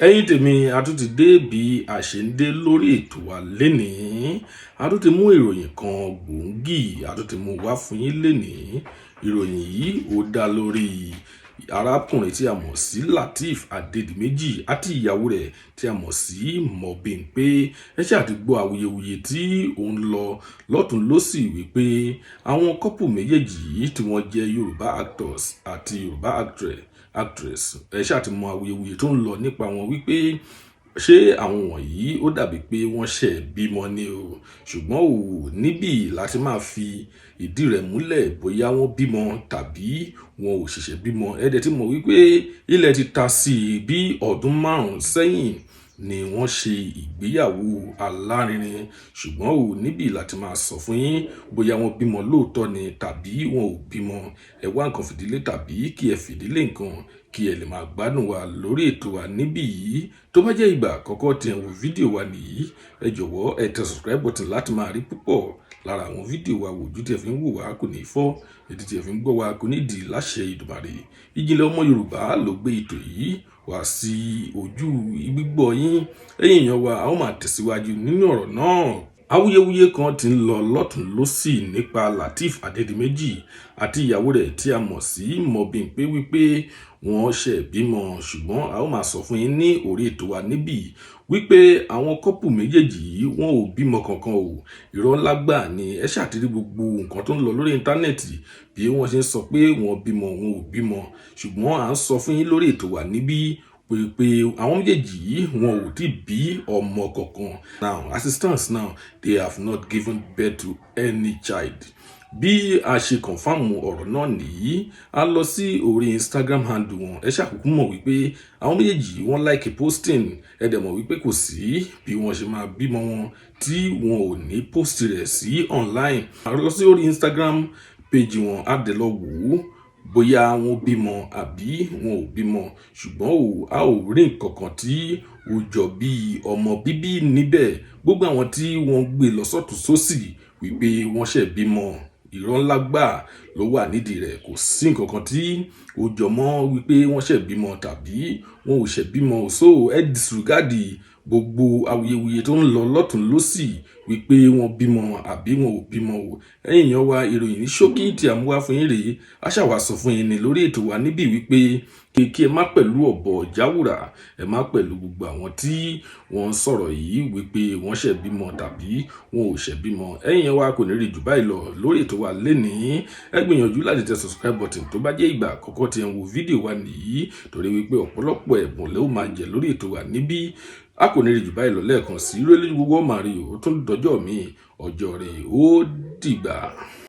Ẹ̀yin tèmi a tún ti dé bí a ṣe ń dé lórí ètò wa lénìí. A tún ti mú ìròyìn kan gbòógì a tún ti mú wá fún yín lénìí. Ìròyìn yìí ó dá lórí arákùnrin tí a mọ̀ sí Lateef Adédìméjì àti ìyàwó rẹ̀ tí a mọ̀ sí Mobimpe. Ẹ ṣáà ti gbọ́ awuyewuye tí ó ń lọ lọ́tùn lósì wípé àwọn kọ́pù méjèèjì yìí tí wọ́n jẹ́ Yorùbá actors àti Yorùbá actress. Ẹ ṣáà ti mọ awuyewuye tó ń lọ nípa wọn wípé ṣé àwọn wọ̀nyí ó dàbí pé wọ́n ṣẹ̀ bímọ ni o, ṣùgbọ́n níbí láti máa fi ìdí rẹ̀ múlẹ̀ bóyá wọ́n bímọ tàbí wọn ò ṣẹ̀ṣẹ̀ bímọ. Ẹ dẹ̀ ti mọ̀ wípé ilẹ̀ ti ta sí i bí ọdún 5 sẹ́yìn ni wọ́n ṣe ìgbéyàwó alárinrin, ṣùgbọ́n níbí láti máa sọ fún yín bóyá wọ́n bímọ lóòótọ́ ni tàbí wọn ò bímọ. Ẹ wá nǹkan fìdílé tàbí kí ẹ fìdílé nǹkan kí ẹ lè máa gbádùn wa lórí ètò wa níbí yìí. Tó bá jẹ́ ìgbà àkọ́kọ́ tí ẹ wo fídíò wa nìyí, ẹ jọ̀wọ́ ẹ tẹ subscribe button láti máa rí púpọ̀ lára àwọn fídíò wa wò. Ojú tí ẹ fi ń wò wá kò ní fọ́, ètò tí ẹ fi ń gbọ́ wa kò ní di láṣẹ Ìdùmarè. Ìjìnlẹ̀ ọmọ Yorùbá ló gbé ètò yìí wá sí ojú gbígbọ́ yín. Ẹ̀yin èèyàn wa, a ó máa tẹ̀síwájú nínú ọ̀rọ̀ náà. Awuyewuye kan ti ń lọ lọ́tùn lósì nípa Lateef Adédìméjì àti ìyàwó rẹ̀ tí a mọ̀ sí Mobimpe wípé wọ́n ṣẹ̀ bímọ, ṣùgbọ́n a ó máa sọ fún yín ní orí ètò wa níbí wípé àwọn kọ́pù méjèèjì yìí wọn ò bímọ kankan o. Irọ́ ńlá gbà ni. Ẹ ṣàtìrí gbogbo nǹkan tó ń lọ lórí íńtánẹ́ẹ̀tì bí wọ́n ṣe ń sọ pé wọ́n bímọ wọn ò bímọ, ṣùgbọ́n à ń sọ fún yín lórí ètò wa níbí pé àwọn méjèèjì yìí wọn ò tí bí ọmọ kankan. Now, as it stands now, they have not given birth to any child. Bí a ṣe kọ̀nfàmù ọ̀rọ̀ náà nìyí, a lọ sí orí Instagram handle wọn. Ẹ ṣàkókò mọ̀ wípé àwọn méjèèjì wọ́n like posting. Ẹ dẹ̀ mọ̀ wípé kò sí bí wọ́n ṣe máa bímọ wọn tí wọn ò ní post rẹ̀ sí online. A lọ sí orí Instagram page wọn, a dẹ̀ lọ wò ó bóyá wọn bímọ àbí wọn ò bímọ, ṣùgbọ́n a ò rí nǹkan kan tí ó jọ bí ọmọ bíbí níbẹ̀. Gbogbo àwọn tí wọ́n gbé lọ sọ́tùn sósì wípé wọ́n ṣẹ̀ bímọ, irọ́ ńlá gbà ló wà nídìí rẹ̀. Kò sí nǹkan kan tí ó jọ mọ́ wípé wọ́n ṣẹ̀ bímọ tàbí wọn ò ṣẹ̀ bímọ. So ẹ disregard gbogbo awuyewuye tó ń lọ lọ́tùn lósì wípé wọ́n bímọ àbí wọn ò bímọ o. Ẹ̀yin èèyàn wa, ìròyìn ní ṣókí tí a mú wá fún yín rèé. A ṣàwà sọ fún yín ní lórí ètò wa níbí wípé kí ẹ má pẹ̀lú ọ̀bọ jáwùrà, ẹ má pẹ̀lú gbogbo àwọn tí wọ́n ń sọ̀rọ̀ yìí wípé wọ́n ṣẹ̀ bímọ tàbí wọn ò ṣẹ̀ bímọ. Ẹ̀yin èèyàn wa, kò ní rí jù báyìí lọ lórí ètò wa lénìí. Ẹ gbìyànjú láti tẹ subscribe button tó bá jẹ́ ìgbà àkọ́kọ́ tí ẹ ń wo fídíò wa nìyí, torí wípé ọ̀pọ̀lọpọ̀ ẹ̀bùn ló máa jẹ lórí ètò wa níbí. A kò ní rí jù báyìí lọ lẹ́ẹ̀kan sí. Irú eléyìí gbogbo ọmọ àríyò tó ń dọjọ́ mi, ọjọ́ rẹ̀ ó dìgbà.